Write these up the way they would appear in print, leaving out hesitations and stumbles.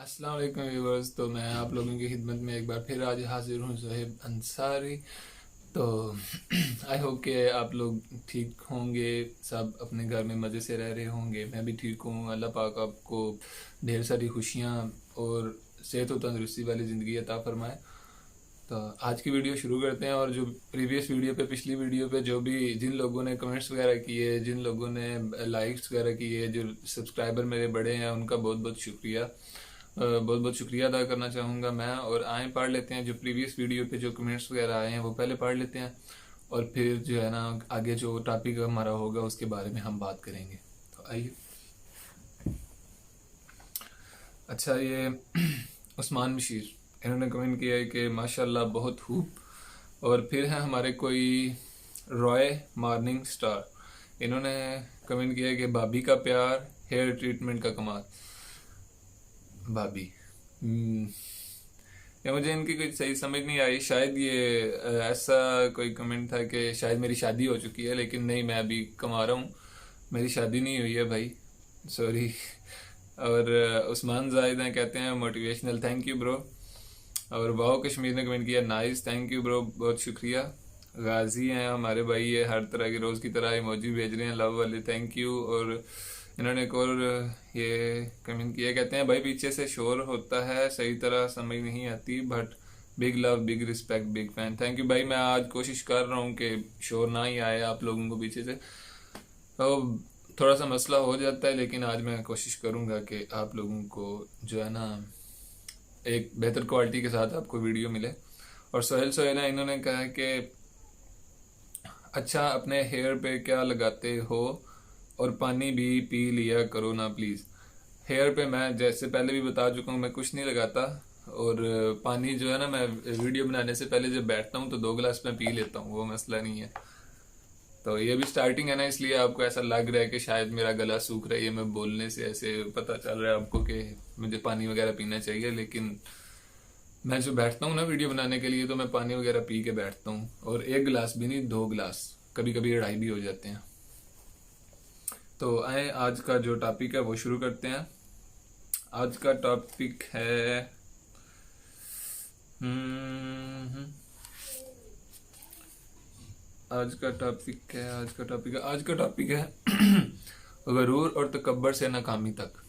अस्सलाम वालेकुम व्यूअर्स। तो मैं आप लोगों की खिदमत में एक बार फिर आज हाजिर हूँ, ज़ोहेब अंसारी। तो आई होप कि आप लोग ठीक होंगे, सब अपने घर में मज़े से रह रहे होंगे। मैं भी ठीक हूँ। अल्लाह पाक आपको ढेर सारी खुशियाँ और सेहत और तंदरुस्ती वाली ज़िंदगी अता फरमाए। तो आज की वीडियो शुरू करते हैं। और जो प्रीवियस वीडियो पे, पिछली वीडियो पे जो भी जिन लोगों ने कमेंट्स वगैरह किए, जिन लोगों ने लाइक्स वगैरह किए, जो सब्सक्राइबर मेरे बड़े हैं, उनका बहुत बहुत शुक्रिया। बहुत बहुत शुक्रिया अदा करना चाहूँगा मैं। और आए पढ़ लेते हैं जो प्रीवियस वीडियो पे जो कमेंट्स वगैरह आए हैं वो पहले पढ़ लेते हैं, और फिर जो है ना आगे जो टॉपिक हमारा होगा उसके बारे में हम बात करेंगे। तो आइए। अच्छा, ये उस्मान बशीर, इन्होंने कमेंट किया है कि माशाल्लाह बहुत खूब। और फिर है हमारे कोई रॉय मॉर्निंग स्टार, इन्होंने कमेंट किया है कि भाभी का प्यार, हेयर ट्रीटमेंट का कमाल। भाभी, या मुझे इनकी कुछ सही समझ नहीं आई। शायद ये ऐसा कोई कमेंट था कि शायद मेरी शादी हो चुकी है, लेकिन नहीं, मैं अभी कमा रहा हूँ, मेरी शादी नहीं हुई है भाई, सॉरी। और उस्मान जाहिद हैं, कहते हैं मोटिवेशनल, थैंक यू ब्रो। और वाओ कश्मीर ने कमेंट किया नाइस, थैंक यू ब्रो, बहुत शुक्रिया। गाजी हैं हमारे भाई, ये हर तरह के रोज़ की तरह इमोजी भेज रहे हैं लव वाले, थैंक यू। और इन्होंने एक और ये कमेंट किया, कहते हैं भाई पीछे से शोर होता है, सही तरह समझ नहीं आती, but big love, big respect, big fan. Thank you भाई, मैं आज कोशिश कर रहा हूँ कि शोर ना ही आए आप लोगों को पीछे से। तो थोड़ा सा मसला हो जाता है, लेकिन आज मैं कोशिश करूँगा कि आप लोगों को जो है ना एक बेहतर क्वालिटी के साथ आपको वीडियो मिले। और सोहेल सोहेल है, इन्होंने कहा है कि अच्छा अपने हेयर पे क्या लगाते हो, और पानी भी पी लिया करो ना प्लीज़। हेयर पे मैं जैसे पहले भी बता चुका हूँ, मैं कुछ नहीं लगाता। और पानी जो है ना, मैं वीडियो बनाने से पहले जब बैठता हूँ तो 2 गिलास मैं पी लेता हूँ, वो मसला नहीं है। तो ये भी स्टार्टिंग है ना, इसलिए आपको ऐसा लग रहा है कि शायद मेरा गला सूख रहा है, ये मैं बोलने से ऐसे पता चल रहा है आपको कि मुझे पानी वगैरह पीना चाहिए। लेकिन मैं जो बैठता हूँ ना वीडियो बनाने के लिए, तो मैं पानी वगैरह पी के बैठता हूँ, और 1 गिलास भी नहीं, 2 गिलास, कभी कभी 2.5 भी हो जाते हैं। तो आए आज का जो टॉपिक है वो शुरू करते हैं। आज का टॉपिक है आज का टॉपिक है आज का टॉपिक है आज का टॉपिक है गरूर और तकब्बर से नाकामी तक।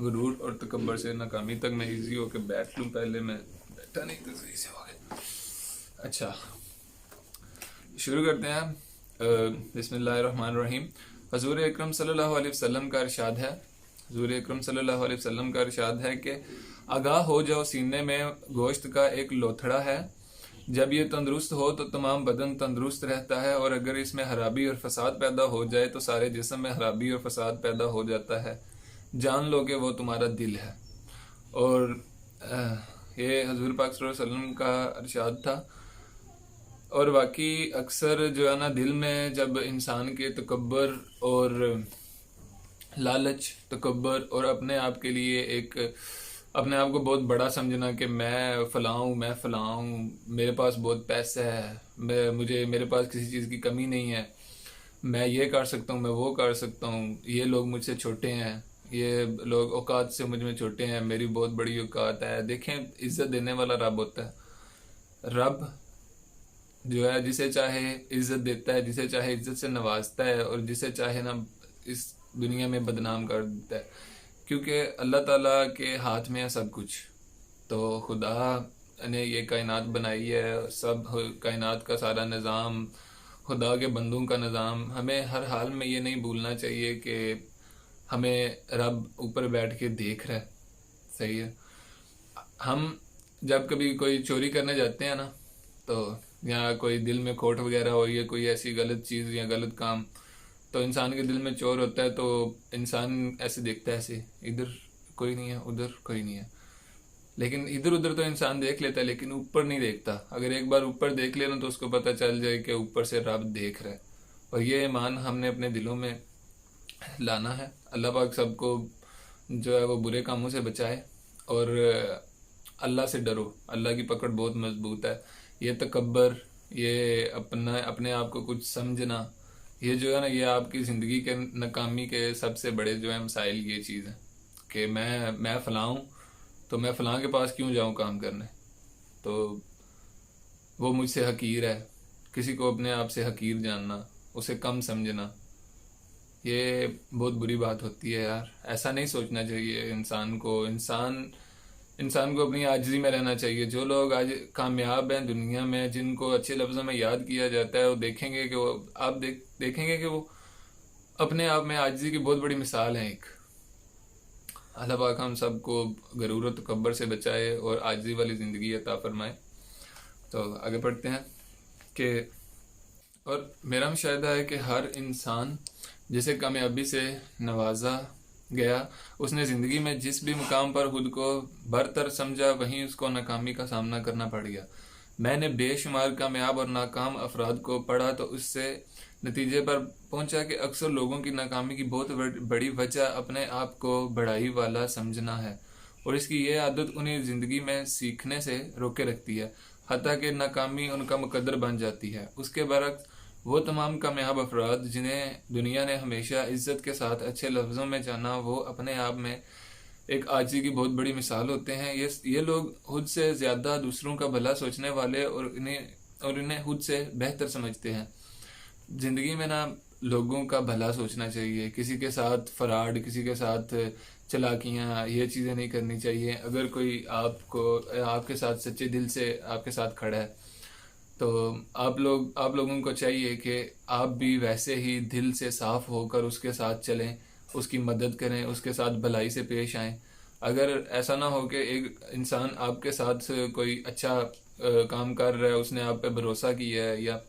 गुरूर और तकब्बर से नाकामी तक। मैं इजी होकर बैठ लूँ, पहले मैं बैठा नहीं तो सही से हो गया। अच्छा, शुरू करते हैं। बिस्मिल्लाहिर्रहमानिर्रहीम। हजूर अकरम सल्लल्लाहु अलैहि वसल्लम का इरशाद है, हजूर अकरम सल्लल्लाहु अलैहि वसल्लम का इरशाद है कि आगाह हो जाओ, सीने में गोश्त का एक लोथड़ा है, जब ये तंदुरुस्त हो तो तमाम बदन तंदुरुस्त रहता है, और अगर इसमें खराबी और फसाद पैदा हो जाए तो सारे जिस्म में खराबी और फसाद पैदा हो जाता है, जान लो कि वो तुम्हारा दिल है। और ये हजूर पाक सल्लल्लाहु अलैहि वसल्लम का इरशाद था। और बाकी अक्सर जो है ना, दिल में जब इंसान के तकब्बर और लालच, तकब्बर और अपने आप के लिए एक, अपने आप को बहुत बड़ा समझना कि मैं फलाऊँ, मैं फलाऊँ, मेरे पास बहुत पैसा है, मेरे पास किसी चीज़ की कमी नहीं है, मैं ये कर सकता हूँ, मैं वो कर सकता हूँ, ये लोग मुझसे छोटे हैं, ये लोग औकात से मुझ में छोटे हैं, मेरी बहुत बड़ी औकात है। देखें, इज्जत देने वाला रब होता है। रब जो है जिसे चाहे इज्जत देता है, जिसे चाहे इज्जत से नवाजता है, और जिसे चाहे ना इस दुनिया में बदनाम कर देता है, क्योंकि अल्लाह ताला के हाथ में है सब कुछ। तो खुदा ने ये कायनात बनाई है, सब कायनात का सारा निज़ाम खुदा के बंदों का निज़ाम। हमें हर हाल में ये नहीं भूलना चाहिए कि हमें रब ऊपर बैठ के देख रहा है, सही है। हम जब कभी कोई चोरी करने जाते हैं ना, तो या कोई दिल में खोट वगैरह हो, या कोई ऐसी गलत चीज़ या गलत काम, तो इंसान के दिल में चोर होता है, तो इंसान ऐसे देखता है, ऐसे इधर कोई नहीं है, उधर कोई नहीं है, लेकिन इधर उधर तो इंसान देख लेता है, लेकिन ऊपर नहीं देखता। अगर एक बार ऊपर देख लेना तो उसको पता चल जाए कि ऊपर से रब देख रहा है। और ये ईमान हमने अपने दिलों में लाना है। अल्लाह पाक सबको जो है वो बुरे कामों से बचाए, और अल्लाह से डरो, अल्लाह की पकड़ बहुत मजबूत है। ये तकब्बर, ये अपने आप को कुछ समझना, ये जो है ना, ये आपकी ज़िंदगी के नाकामी के सबसे बड़े जो है मसाइल, ये चीज़ है कि मैं फलाऊँ, तो मैं फ़लाँ के पास क्यों जाऊँ काम करने, तो वो मुझसे हकीर है। किसी को अपने आप से हकीर जानना, उसे कम समझना, ये बहुत बुरी बात होती है यार। ऐसा नहीं सोचना चाहिए इंसान को। इंसान को अपनी आजिज़ी में रहना चाहिए। जो लोग आज कामयाब हैं दुनिया में, जिनको अच्छे लफ्ज़ों में याद किया जाता है, वो देखेंगे कि वो आप देखेंगे कि वो अपने आप में आजिज़ी की बहुत बड़ी मिसाल है एक। अल्लाह पाक हम सबको गरूर और तकब्बर से बचाए और आजिज़ी वाली ज़िंदगी अता फरमाए। तो आगे बढ़ते हैं कि और मेरा मुशाहिदा है कि हर इंसान जिसे कामयाबी से नवाजा गया, उसने ज़िंदगी में जिस भी मुकाम पर खुद को बरतर समझा, वहीं उसको नाकामी का सामना करना पड़ गया। मैंने बेशुमार कामयाब और नाकाम अफराद को पढ़ा तो उससे नतीजे पर पहुंचा कि अक्सर लोगों की नाकामी की बहुत बड़ी वजह अपने आप को बड़ाई वाला समझना है, और इसकी ये आदत उन्हें ज़िंदगी में सीखने से रोके रखती है, हत्ता कि नाकामी उनका मुकद्दर बन जाती है। उसके बरक्स वो तमाम कामयाब अफराद जिन्हें दुनिया ने हमेशा इज्जत के साथ अच्छे लफ्ज़ों में जाना, वो अपने आप में एक आजी की बहुत बड़ी मिसाल होते हैं। ये लोग खुद से ज़्यादा दूसरों का भला सोचने वाले और इन्हें खुद से बेहतर समझते हैं। ज़िंदगी में ना लोगों का भला सोचना चाहिए, किसी के साथ फ्रॉड, किसी के साथ चालाकियाँ, ये चीज़ें नहीं करनी चाहिए। अगर कोई आपके साथ सच्चे दिल से आपके साथ खड़ा है, तो आप लोगों को चाहिए कि आप भी वैसे ही दिल से साफ होकर उसके साथ चलें, उसकी मदद करें, उसके साथ भलाई से पेश आएं। अगर ऐसा ना हो कि एक इंसान आपके साथ कोई अच्छा काम कर रहा है, उसने आप पे भरोसा किया है, या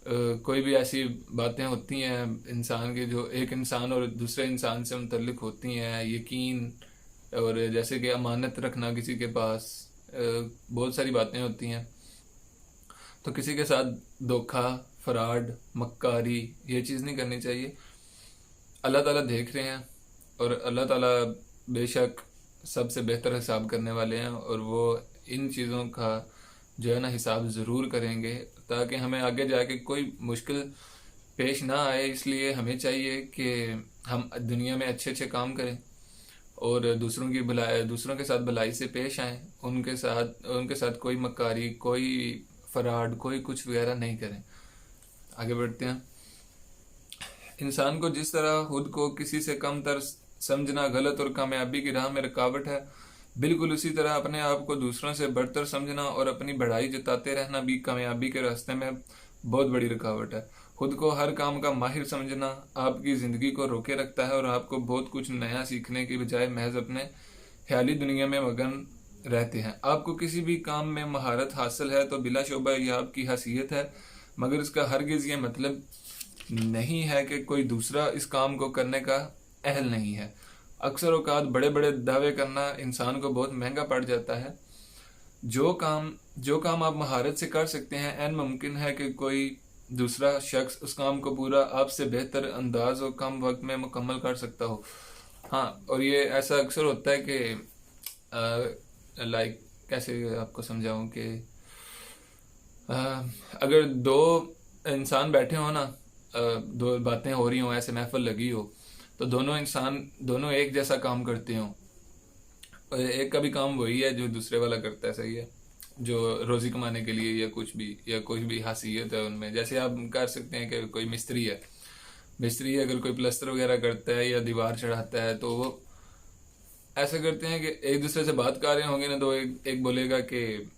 कोई भी ऐसी बातें होती हैं इंसान के जो एक इंसान और दूसरे इंसान से मुतल्लिक होती हैं, यकीन, और जैसे कि अमानत रखना किसी के पास, बहुत सारी बातें होती हैं। तो किसी के साथ धोखा, फ्रॉड, मक्कारी, ये चीज़ नहीं करनी चाहिए। अल्लाह ताला देख रहे हैं और अल्लाह ताला बेशक सबसे बेहतर हिसाब करने वाले हैं, और वो इन चीज़ों का जो है ना हिसाब ज़रूर करेंगे, ताकि हमें आगे जाके कोई मुश्किल पेश ना आए। इसलिए हमें चाहिए कि हम दुनिया में अच्छे अच्छे काम करें और दूसरों के साथ भलाई से पेश आएँ। उनके साथ कोई मक्कारी, कोई फ्रॉड, कोई कुछ वगैरह नहीं करें। आगे बढ़ते हैं। इंसान को जिस तरह खुद को किसी से कम तर समझना गलत और कामयाबी की राह में रुकावट है, बिल्कुल उसी तरह अपने आप को दूसरों से बढ़तर समझना और अपनी बढ़ाई जताते रहना भी कामयाबी के रास्ते में बहुत बड़ी रुकावट है। खुद को हर काम का माहिर समझना आपकी ज़िंदगी को रोके रखता है और आपको बहुत कुछ नया सीखने की बजाय महज अपने ख्याली दुनिया में मगन रहते हैं। आपको किसी भी काम में महारत हासिल है तो बिलाशुबा यह आपकी हैसियत है, मगर इसका हरगिज़ ये मतलब नहीं है कि कोई दूसरा इस काम को करने का अहल नहीं है। अक्सर औकात बड़े बड़े दावे करना इंसान को बहुत महंगा पड़ जाता है। जो काम आप महारत से कर सकते हैं, ऐन मुमकिन है कि कोई दूसरा शख्स उस काम को पूरा आपसे बेहतर अंदाज और कम वक्त में मुकम्मल कर सकता हो। हाँ, और ये ऐसा अक्सर होता है कि लाइक कैसे आपको समझाऊं कि अगर दो इंसान बैठे हो ना, दो बातें हो रही हों, ऐसे महफिल लगी हो, तो दोनों एक जैसा काम करते हों, और एक का भी काम वही है जो दूसरे वाला करता है, सही है, जो रोज़ी कमाने के लिए या कुछ भी, या कोई भी हासियत है उनमें। जैसे आप कर सकते हैं कि कोई मिस्त्री है, अगर कोई प्लस्तर वगैरह करता है या दीवार चढ़ाता है, तो वो ऐसा करते हैं कि एक दूसरे से बात कर रहे होंगे ना, तो एक बोलेगा कि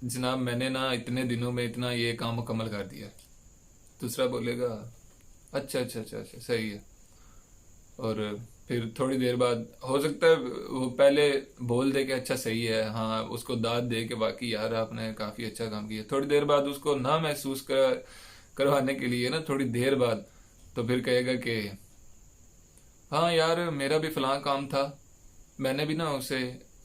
जनाब मैंने ना इतने दिनों में इतना ये काम मुकम्मल कर दिया। दूसरा बोलेगा अच्छा अच्छा अच्छा अच्छा, सही है। और फिर थोड़ी देर बाद हो सकता है वो पहले बोल दे कि अच्छा सही है, हाँ, उसको दाद दे कि वाकई यार आपने काफ़ी अच्छा काम किया। थोड़ी देर बाद उसको ना महसूस करवाने के लिए ना, थोड़ी देर बाद तो फिर कहेगा कि हाँ यार मेरा भी फलां काम था, मैंने भी ना उसे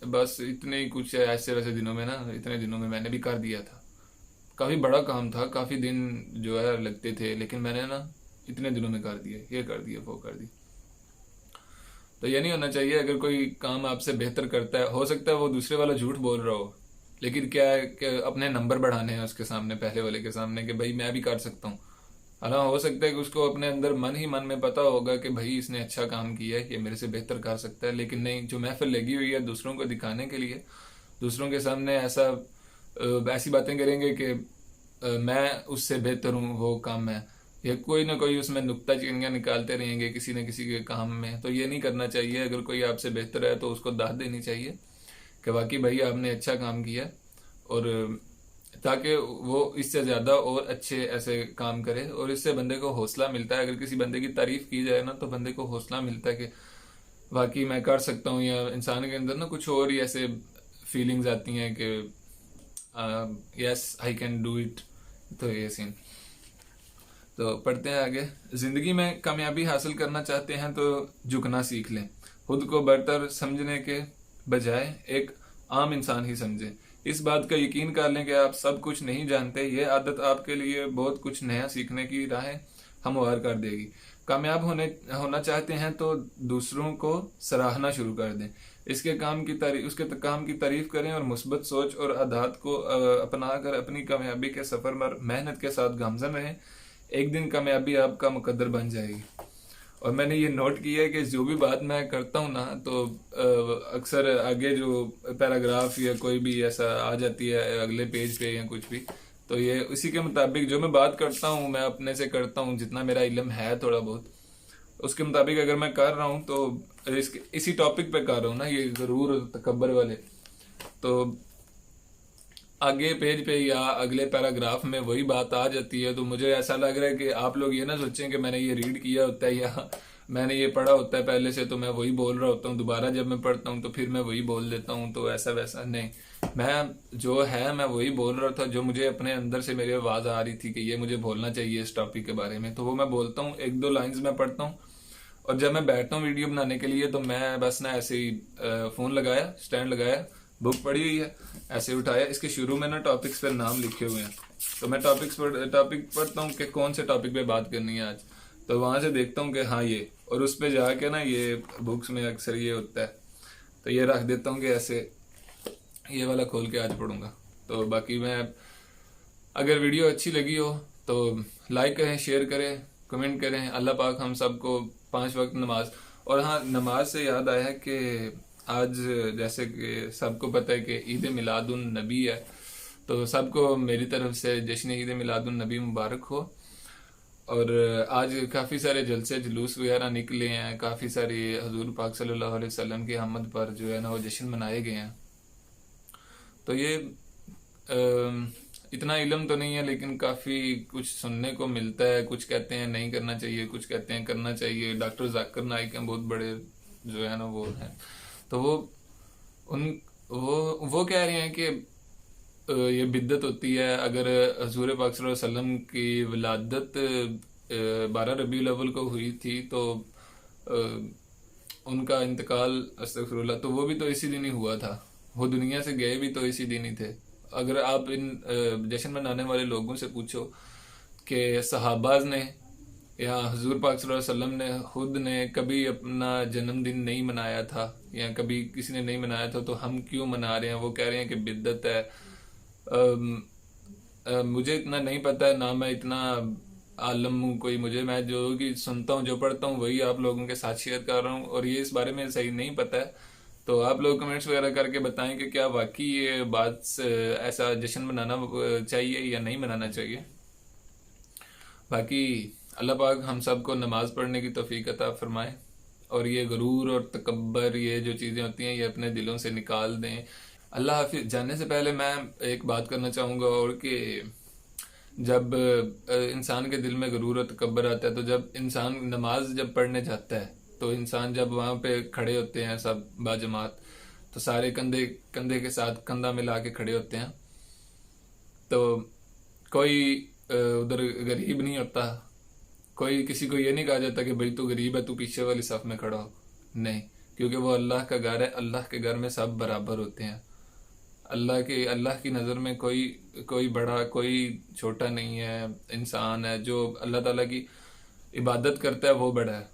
बस इतने ही कुछ ऐसे वैसे दिनों में ना, इतने दिनों में मैंने भी कर दिया था। काफ़ी बड़ा काम था, काफ़ी दिन जो है लगते थे, लेकिन मैंने ना इतने दिनों में कर दिया, ये कर दिया, वो कर दिया। तो ये नहीं होना चाहिए। अगर कोई काम आपसे बेहतर करता है, हो सकता है वो दूसरे वाला झूठ बोल रहा हो, लेकिन क्या है कि अपने नंबर बढ़ाने हैं उसके सामने, पहले वाले के सामने, कि भाई मैं भी कर सकता हूँ, हालांकि हो सकता है कि उसको अपने अंदर मन ही मन में पता होगा कि भाई इसने अच्छा काम किया है, ये मेरे से बेहतर कर सकता है, लेकिन नहीं, जो महफिल लगी हुई है दूसरों को दिखाने के लिए, दूसरों के सामने ऐसी बातें करेंगे कि मैं उससे बेहतर हूँ वो काम में, या कोई ना कोई उसमें नुक्ताचीनियाँ निकालते रहेंगे किसी न किसी के काम में। तो ये नहीं करना चाहिए। अगर कोई आपसे बेहतर है तो उसको दाद देनी चाहिए कि वाकई भाई आपने अच्छा काम किया, और ताकि वो इससे ज़्यादा और अच्छे ऐसे काम करे, और इससे बंदे को हौसला मिलता है। अगर किसी बंदे की तारीफ की जाए ना तो बंदे को हौसला मिलता है कि वाकई मैं कर सकता हूँ, या इंसान के अंदर ना कुछ और ही ऐसे फीलिंग्स आती हैं कि yes I can do it. तो ये सीन। तो पढ़ते हैं आगे। जिंदगी में कामयाबी हासिल करना चाहते हैं तो झुकना सीख लें। खुद को बरतर समझने के बजाय एक आम इंसान ही समझें। इस बात का यकीन कर लें कि आप सब कुछ नहीं जानते। यह आदत आपके लिए बहुत कुछ नया सीखने की राह हमवार कर देगी। कामयाब होना चाहते हैं तो दूसरों को सराहना शुरू कर दें। उसके काम की तारीफ करें और मुस्बत सोच और आदत को अपनाकर अपनी कामयाबी के सफर में मेहनत के साथ गामजन रहें। एक दिन कामयाबी आपका मुकद्दर बन जाएगी। और मैंने ये नोट किया है कि जो भी बात मैं करता हूँ ना, तो अक्सर आगे जो पैराग्राफ या कोई भी ऐसा आ जाती है अगले पेज पे या कुछ भी, तो ये उसी के मुताबिक जो मैं बात करता हूँ, मैं अपने से करता हूँ, जितना मेरा इल्म है थोड़ा बहुत, उसके मुताबिक अगर मैं कर रहा हूँ तो इसी टॉपिक पे कर रहा हूँ ना, ये गरूर और तकब्बर वाले। तो आगे पेज पे या अगले पैराग्राफ में वही बात आ जाती है। तो मुझे ऐसा लग रहा है कि आप लोग ये ना सोचें कि मैंने ये रीड किया होता है या मैंने ये पढ़ा होता है पहले से, तो मैं वही बोल रहा होता हूँ। दोबारा जब मैं पढ़ता हूँ तो फिर मैं वही बोल देता हूँ, तो ऐसा वैसा नहीं। मैं जो है मैं वही बोल रहा था, जो मुझे अपने अंदर से मेरी आवाज़ आ रही थी कि ये मुझे बोलना चाहिए इस टॉपिक के बारे में, तो वो मैं बोलता हूँ। एक दो लाइन्स मैं पढ़ता हूँ, और जब मैं बैठता हूँ वीडियो बनाने के लिए तो मैं बस ना ऐसे ही फ़ोन लगाया, स्टैंड लगाया, बुक पड़ी हुई है, ऐसे उठाया, इसके शुरू में ना टॉपिक्स पर नाम लिखे हुए हैं, तो मैं टॉपिक पढ़ता हूँ कि कौन से टॉपिक पे बात करनी है आज। तो वहाँ से देखता हूँ कि हाँ ये, और उस पर जाके ना ये बुक्स में अक्सर ये होता है, तो ये रख देता हूँ कि ऐसे ये वाला खोल के आज पढ़ूंगा। तो बाकी मैं, अगर वीडियो अच्छी लगी हो तो लाइक करें, शेयर करें, कमेंट करें। अल्लाह पाक हम सबको 5 वक्त नमाज, और हाँ, नमाज से याद आया है कि आज जैसे कि सबको पता है कि ईद मिलादुन नबी है, तो सबको मेरी तरफ से जश्न ईद मिलादुन नबी मुबारक हो। और आज काफ़ी सारे जलसे जुलूस वगैरह निकले हैं, काफ़ी सारी हजूर पाक सल्लल्लाहु अलैहि वसल्लम की आमद पर जो है ना वो जश्न मनाए गए हैं। तो ये इतना इल्म तो नहीं है, लेकिन काफ़ी कुछ सुनने को मिलता है। कुछ कहते हैं नहीं करना चाहिए, कुछ कहते हैं करना चाहिए। डॉक्टर जाकिर नाइक हैं, बहुत बड़े जो है ना वो हैं, तो उन वो कह रहे हैं कि ये बिद्दत होती है। अगर हजूर पाक सल्लल्लाहु अलैहि वसल्लम की विलादत 12 रबीउल अव्वल को हुई थी, तो अ, उनका इंतकाल अस्तगफिरुल्लाह, तो वो भी तो इसी दिन ही हुआ था। वो दुनिया से गए भी तो इसी दिन ही थे। अगर आप इन जश्न मनाने वाले लोगों से पूछो कि सहाबाज ने या हजूर पाक सल्लल्लाहु अलैहि वसल्लम ने खुद ने कभी अपना जन्मदिन नहीं मनाया था, या कभी किसी ने नहीं मनाया था, तो हम क्यों मना रहे हैं? वो कह रहे हैं कि बिद्दत है। मुझे इतना नहीं पता है ना, मैं इतना आलम हूँ कोई, मैं जो कि सुनता हूँ, जो पढ़ता हूँ, वही आप लोगों के साथ शेयर कर रहा हूँ। और ये इस बारे में सही नहीं पता है, तो आप लोग कमेंट्स वगैरह करके बताएं कि क्या वाकई ये बात ऐसा जश्न मनाना चाहिए या नहीं मनाना चाहिए। बाकी अल्लाह पाक हम सबको नमाज पढ़ने की तौफीक अता फरमाए, और ये गरूर और तकब्बर, ये जो चीज़ें होती हैं, ये अपने दिलों से निकाल दें। अल्लाह हाफिज। जाने से पहले मैं एक बात करना चाहूँगा, और कि जब इंसान के दिल में गरूर और तकब्बर आता है, तो जब इंसान नमाज जब पढ़ने जाता है, तो इंसान जब वहाँ पे खड़े होते हैं सब बाजमात, तो सारे कंधे कंधे के साथ कंधा मिला के खड़े होते हैं, तो कोई उधर गरीब नहीं होता। कोई किसी को ये नहीं कहा जाता कि भाई तू गरीब है, तू पीछे वाली सफ में खड़ा हो। नहीं, क्योंकि वो अल्लाह का घर है। अल्लाह के घर में सब बराबर होते हैं। अल्लाह की नज़र में कोई बड़ा कोई छोटा नहीं है। इंसान है जो अल्लाह ताला की इबादत करता है, वो बड़ा है।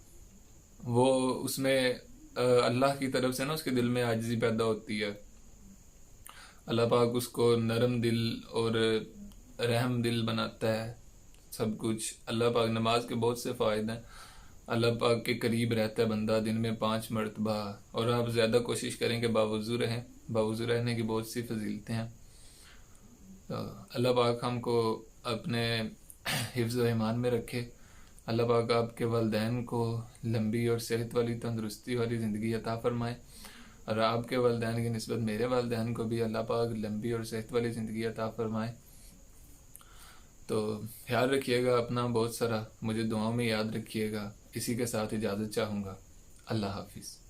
वो उसमें अल्लाह की तरफ से ना उसके दिल में आजिज़ी पैदा होती है। अल्लाह पाक उसको नरम दिल और रहम दिल बनाता है, सब कुछ। अल्लाह पाक, नमाज के बहुत से फ़ायदे हैं। अल्लाह पाक के करीब रहता है बंदा दिन में 5 मरतबा। और आप ज़्यादा कोशिश करें कि बावुज़ू रहें। बावुज़ू रहने की बहुत सी फजीलतें हैं। तो अल्लाह पाक हमको अपने हिफ्ज़ व ईमान में रखे। अल्लाह पाक आपके वालिदैन को लंबी और सेहत वाली, तंदुरुस्ती वाली ज़िंदगी अता फ़रमाए। और आपके वालिदैन की निस्बत मेरे वालिदैन को भी अल्लाह पाक लंबी और सेहत वाली ज़िंदगी अता फ़रमाए। तो ख्याल रखिएगा अपना बहुत सारा, मुझे दुआओं में याद रखिएगा। इसी के साथ इजाज़त चाहूँगा। अल्लाह हाफिज़।